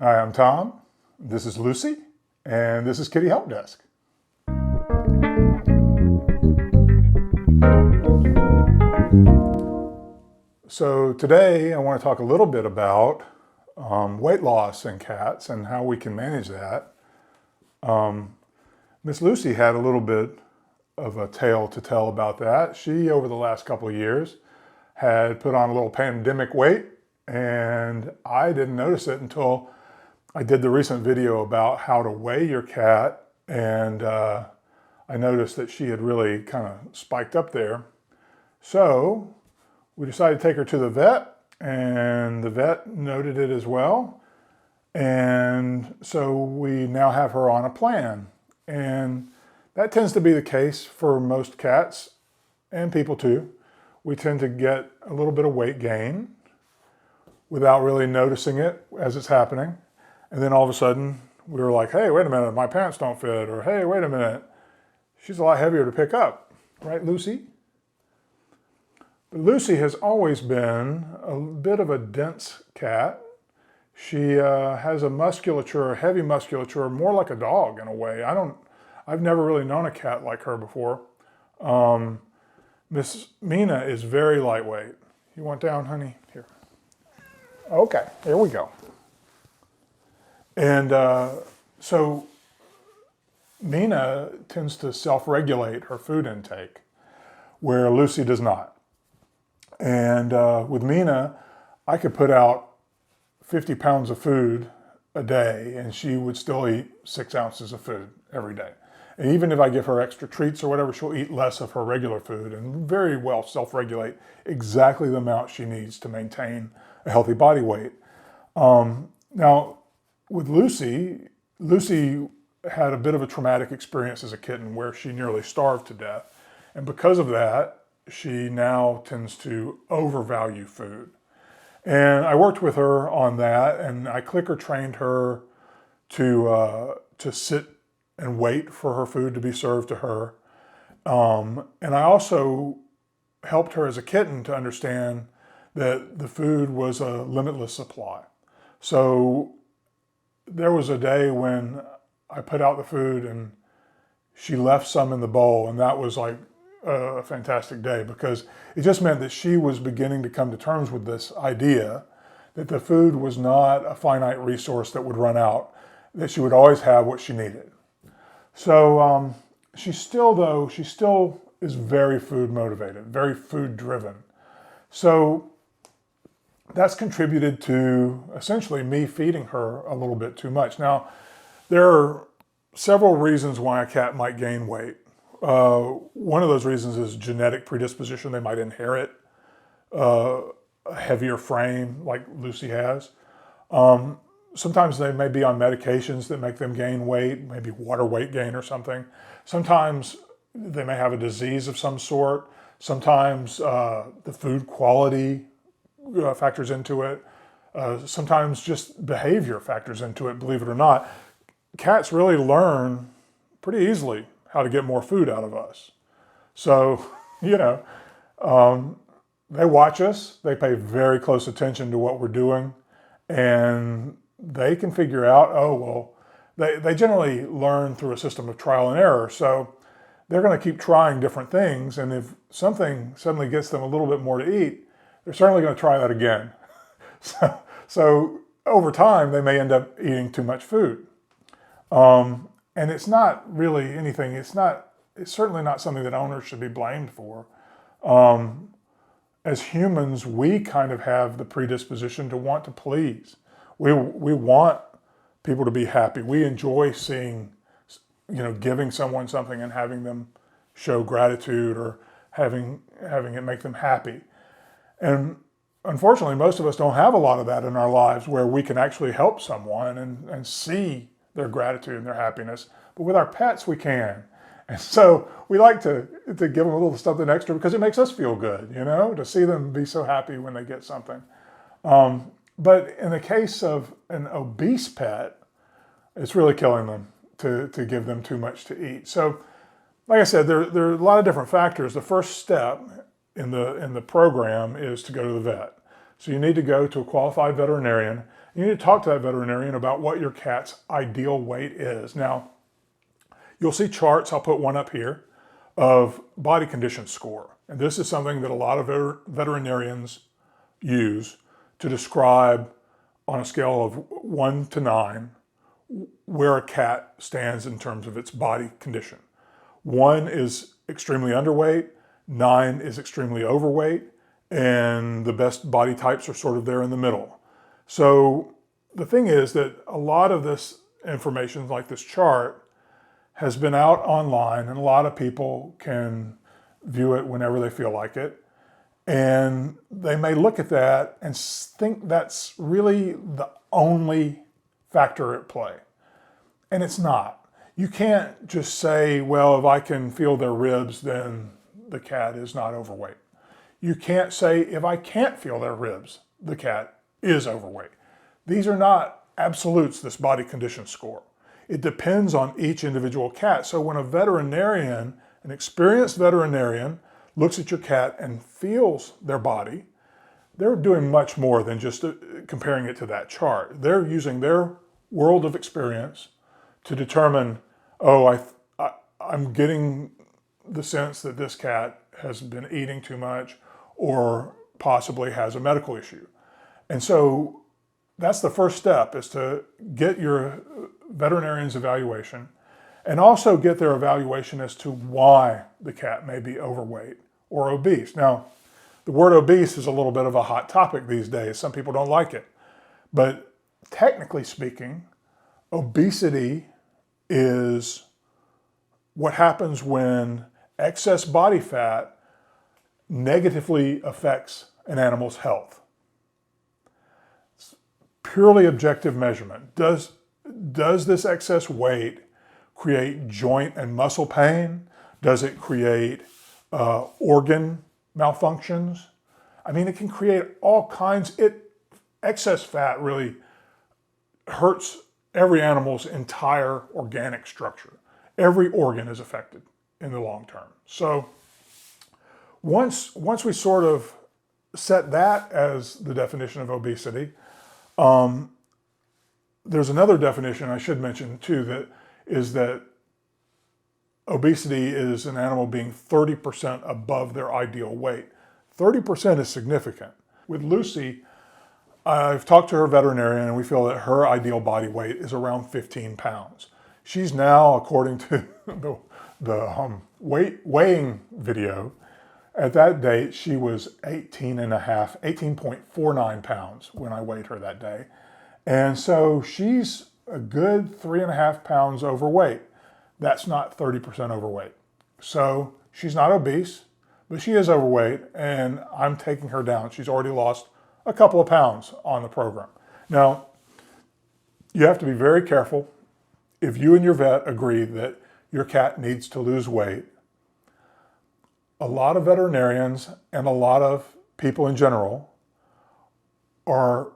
Hi, I'm Tom. This is Lucy, and this is Kitty Help Desk. So today I want to talk a little bit about weight loss in cats and how we can manage that. Miss Lucy had a little bit of a tale to tell about that. She, over the last couple of years, had put on a little pandemic weight, and I didn't notice it until I did the recent video about how to weigh your cat, and I noticed that she had really kind of spiked up there. So we decided to take her to the vet, and the vet noted it as well. And so we now have her on a plan. And that tends to be the case for most cats and people too. We tend to get a little bit of weight gain without really noticing it as it's happening. And then all of a sudden we were like, hey, wait a minute, my pants don't fit. Or hey, wait a minute, she's a lot heavier to pick up. Right, Lucy? But Lucy has always been a bit of a dense cat. She has a musculature, heavy musculature, more like a dog in a way. I've never really known a cat like her before. Miss Mina is very lightweight. You want down, honey? Here. Okay, here we go. And so Mina tends to self-regulate her food intake, where Lucy does not. And with Mina, I could put out 50 pounds of food a day, and she would still eat 6 ounces of food every day. And even if I give her extra treats or whatever, she'll eat less of her regular food and very well self-regulate exactly the amount she needs to maintain a healthy body weight. Now, with Lucy, Lucy had a bit of a traumatic experience as a kitten where she nearly starved to death. And because of that, she now tends to overvalue food. And I worked with her on that, and I clicker trained her to sit and wait for her food to be served to her. And I also helped her as a kitten to understand that the food was a limitless supply. So there was a day when I put out the food and she left some in the bowl, and that was like a fantastic day because it just meant that she was beginning to come to terms with this idea that the food was not a finite resource that would run out, that she would always have what she needed. So she still is very food motivated, very food driven. So that's contributed to essentially me feeding her a little bit too much. Now, there are several reasons why a cat might gain weight. One of those reasons is genetic predisposition. They might inherit a heavier frame like Lucy has. Sometimes they may be on medications that make them gain weight, maybe water weight gain or something. Sometimes they may have a disease of some sort. Sometimes the food quality factors into it. Sometimes just behavior factors into it, believe it or not. Cats really learn pretty easily how to get more food out of us. So, they watch us, they pay very close attention to what we're doing, and they can figure out, they generally learn through a system of trial and error. So they're going to keep trying different things. And if something suddenly gets them a little bit more to eat, they're certainly going to try that again. So over time, they may end up eating too much food. And it's not really anything, it's certainly not something that owners should be blamed for. As humans, we kind of have the predisposition to want to please. We want people to be happy. We enjoy seeing, giving someone something and having them show gratitude or having it make them happy. And unfortunately, most of us don't have a lot of that in our lives where we can actually help someone and see their gratitude and their happiness. But with our pets, we can. And so we like to give them a little something extra because it makes us feel good, to see them be so happy when they get something. But in the case of an obese pet, it's really killing them to give them too much to eat. So like I said, there are a lot of different factors. The first step in the program is to go to the vet. So you need to go to a qualified veterinarian You need to talk to that veterinarian about what your cat's ideal weight is. Now, you'll see charts, I'll put one up here, of body condition score. And this is something that a lot of veterinarians use to describe on a scale of 1 to 9 where a cat stands in terms of its body condition. 1 is extremely underweight, 9 is extremely overweight, and the best body types are sort of there in the middle. So the thing is that a lot of this information, like this chart, has been out online, and a lot of people can view it whenever they feel like it. And they may look at that and think that's really the only factor at play. And it's not. You can't just say, well, if I can feel their ribs, then the cat is not overweight. You can't say, if I can't feel their ribs, the cat is overweight. These are not absolutes, this body condition score. It depends on each individual cat. So when a veterinarian, an experienced veterinarian, looks at your cat and feels their body, they're doing much more than just comparing it to that chart. They're using their world of experience to determine, oh, I'm getting the sense that this cat has been eating too much or possibly has a medical issue. And so that's the first step, is to get your veterinarian's evaluation and also get their evaluation as to why the cat may be overweight or obese. Now, the word obese is a little bit of a hot topic these days. Some people don't like it. But technically speaking, obesity is what happens when excess body fat negatively affects an animal's health. It's purely objective measurement. Does this excess weight create joint and muscle pain? Does it create organ malfunctions? I mean, it can create all kinds. Excess fat really hurts every animal's entire organic structure. Every organ is affected in the long term. So once we sort of set that as the definition of obesity, there's another definition I should mention too, that obesity is an animal being 30% above their ideal weight. 30% is significant. With Lucy, I've talked to her veterinarian and we feel that her ideal body weight is around 15 pounds. She's now, according to the weighing video, at that date, she was 18.49 pounds when I weighed her that day. And so she's a good 3.5 pounds overweight. That's not 30% overweight. So she's not obese, but she is overweight, and I'm taking her down. She's already lost a couple of pounds on the program. Now, you have to be very careful. If you and your vet agree that your cat needs to lose weight, a lot of veterinarians and a lot of people in general are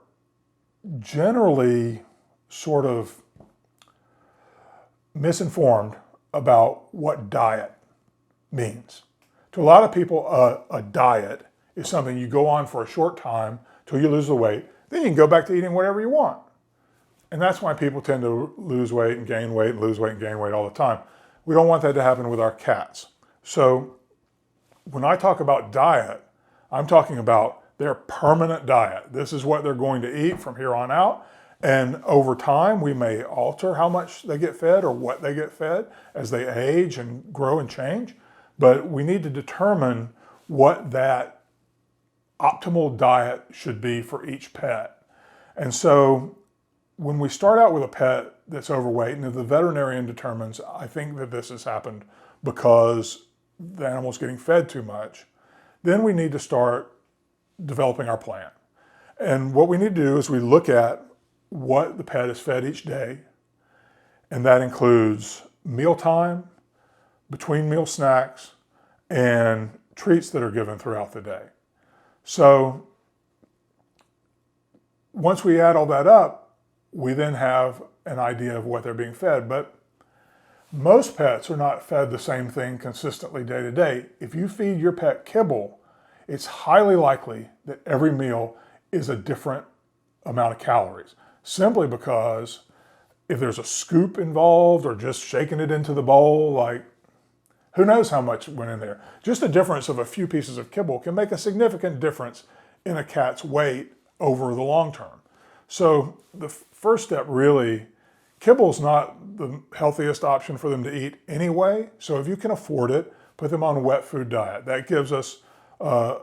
generally sort of misinformed about what diet means. To a lot of people, a diet is something you go on for a short time till you lose the weight, then you can go back to eating whatever you want. And that's why people tend to lose weight and gain weight and lose weight and gain weight all the time. We don't want that to happen with our cats. So when I talk about diet, I'm talking about their permanent diet. This is what they're going to eat from here on out. And over time, we may alter how much they get fed or what they get fed as they age and grow and change. But we need to determine what that optimal diet should be for each pet. And so when we start out with a pet that's overweight, and if the veterinarian determines, I think that this has happened because the animal's getting fed too much, then we need to start developing our plan. And what we need to do is we look at what the pet is fed each day, and that includes mealtime, between meal snacks, and treats that are given throughout the day. So once we add all that up, we then have an idea of what they're being fed. But most pets are not fed the same thing consistently day to day. If you feed your pet kibble, it's highly likely that every meal is a different amount of calories. simply because if there's a scoop involved or just shaking it into the bowl, like who knows how much went in there. Just the difference of a few pieces of kibble can make a significant difference in a cat's weight over the long term. So the first step really, kibble's not the healthiest option for them to eat anyway. So if you can afford it, put them on a wet food diet. That gives us a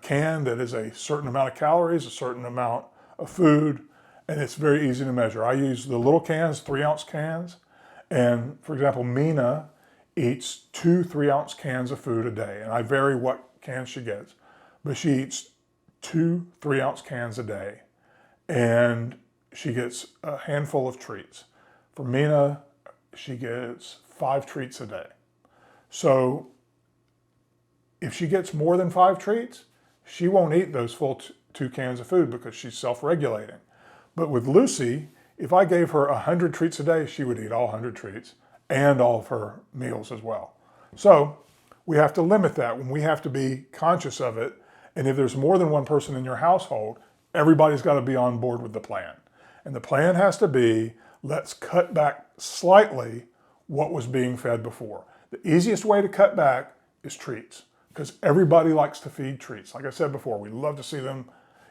can that is a certain amount of calories, a certain amount of food, and it's very easy to measure. I use the little cans, 3-ounce cans. And for example, Mina eats 2 3-ounce cans of food a day. And I vary what cans she gets, but she eats 2 3-ounce cans a day. And she gets a handful of treats. For Mina, she gets 5 treats a day. So if she gets more than 5 treats, she won't eat those full 2 cans of food because she's self-regulating. But with Lucy, if I gave her 100 treats a day, she would eat all 100 treats and all of her meals as well. So we have to limit that when we have to be conscious of it. And if there's more than one person in your household, everybody's got to be on board with the plan. And the plan has to be, let's cut back slightly what was being fed before. The easiest way to cut back is treats, because everybody likes to feed treats. Like I said before, we love to see them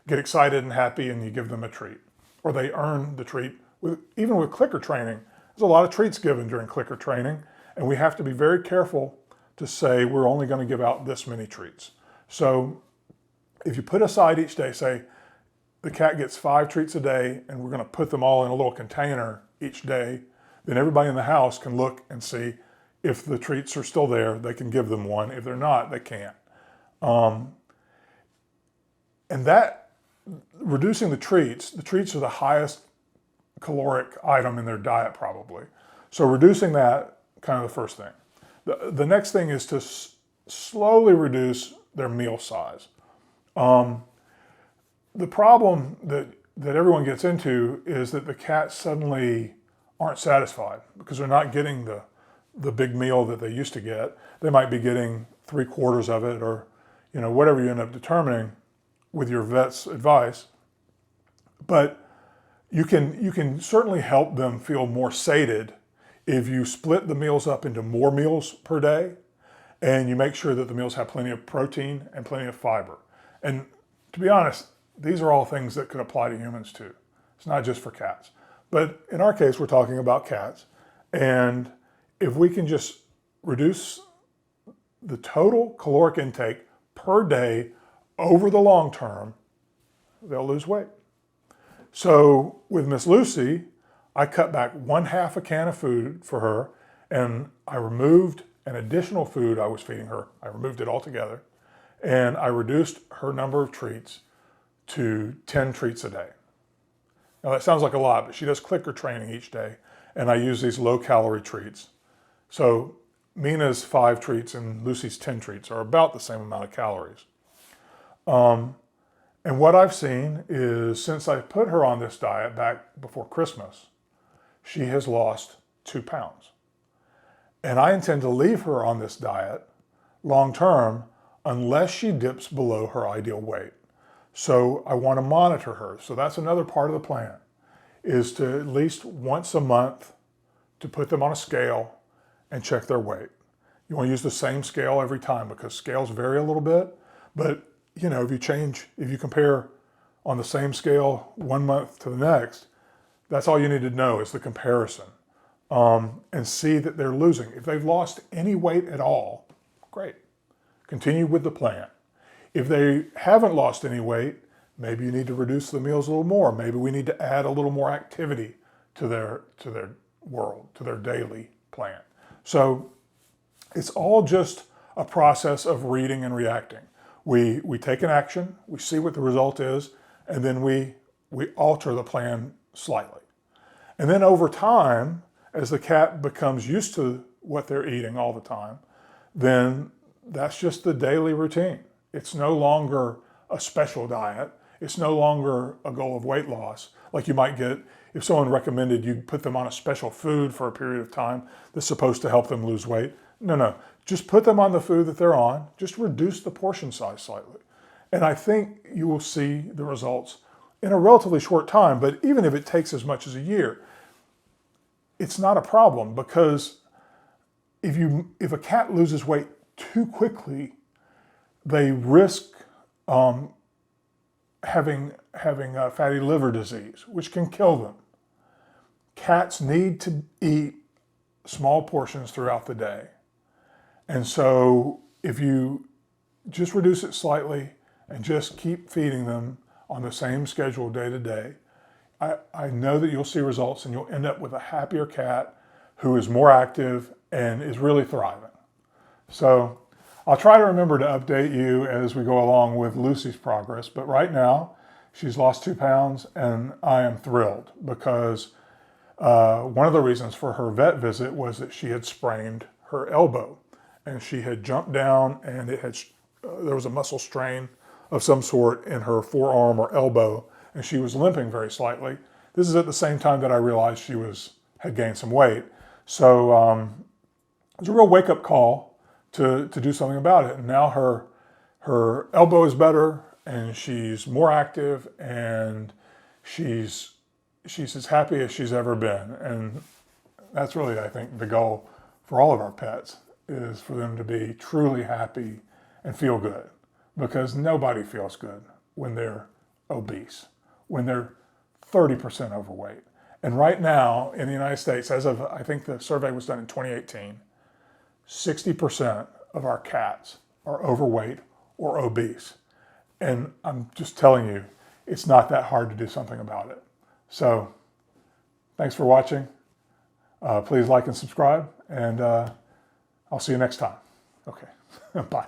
get excited and happy and you give them a treat. Or they earn the treat. Even with clicker training, there's a lot of treats given during clicker training, and we have to be very careful to say we're only going to give out this many treats. So if you put aside each day, say the cat gets 5 treats a day and we're going to put them all in a little container each day, then everybody in the house can look and see if the treats are still there, they can give them one. If they're not, they can't. And that, reducing the treats are the highest caloric item in their diet probably. So reducing that, kind of the first thing. The next thing is to slowly reduce their meal size. The problem that everyone gets into is that the cats suddenly aren't satisfied because they're not getting the big meal that they used to get. They might be getting 3/4 of it, or whatever you end up determining with your vet's advice. But you can certainly help them feel more sated if you split the meals up into more meals per day, and you make sure that the meals have plenty of protein and plenty of fiber. And to be honest, these are all things that could apply to humans too. It's not just for cats. But in our case, we're talking about cats. And if we can just reduce the total caloric intake per day over the long term, they'll lose weight. So with Miss Lucy, I cut back 1/2 a can of food for her, and I removed an additional food I was feeding her. I removed it altogether, and I reduced her number of treats to 10 treats a day. Now that sounds like a lot, but she does clicker training each day, and I use these low-calorie treats. So Mina's 5 treats and Lucy's 10 treats are about the same amount of calories. And what I've seen is since I put her on this diet back before Christmas, she has lost 2 pounds. And I intend to leave her on this diet long term unless she dips below her ideal weight. So I want to monitor her. So that's another part of the plan, is to at least once a month to put them on a scale and check their weight. You want to use the same scale every time because scales vary a little bit, but if you compare on the same scale 1 month to the next, that's all you need to know is the comparison, and see that they're losing. If they've lost any weight at all, great. Continue with the plan. If they haven't lost any weight, maybe you need to reduce the meals a little more. Maybe we need to add a little more activity to their world, to their daily plan. So it's all just a process of reading and reacting. We take an action, we see what the result is, and then we alter the plan slightly. And then over time, as the cat becomes used to what they're eating all the time, then that's just the daily routine. It's no longer a special diet. It's no longer a goal of weight loss, like you might get if someone recommended you put them on a special food for a period of time that's supposed to help them lose weight. No. Just put them on the food that they're on. Just reduce the portion size slightly. And I think you will see the results in a relatively short time, but even if it takes as much as a year, it's not a problem, because if a cat loses weight too quickly, they risk having fatty liver disease, which can kill them. Cats need to eat small portions throughout the day. And so if you just reduce it slightly and just keep feeding them on the same schedule day to day, I know that you'll see results, and you'll end up with a happier cat who is more active and is really thriving. So I'll try to remember to update you as we go along with Lucy's progress, but right now she's lost 2 pounds, and I am thrilled, because one of the reasons for her vet visit was that she had sprained her elbow, and she had jumped down, and there was a muscle strain of some sort in her forearm or elbow, and she was limping very slightly. This is at the same time that I realized she had gained some weight. So it was a real wake-up call to do something about it. And now her elbow is better, and she's more active, and she's as happy as she's ever been. And that's really, I think, the goal for all of our pets, is for them to be truly happy and feel good, because nobody feels good when they're obese, when they're 30% overweight. And right now in the United States, as of, I think the survey was done in 2018, 60% of our cats are overweight or obese. And I'm just telling you, it's not that hard to do something about it. So thanks for watching. Please like and subscribe, and I'll see you next time. Okay, bye.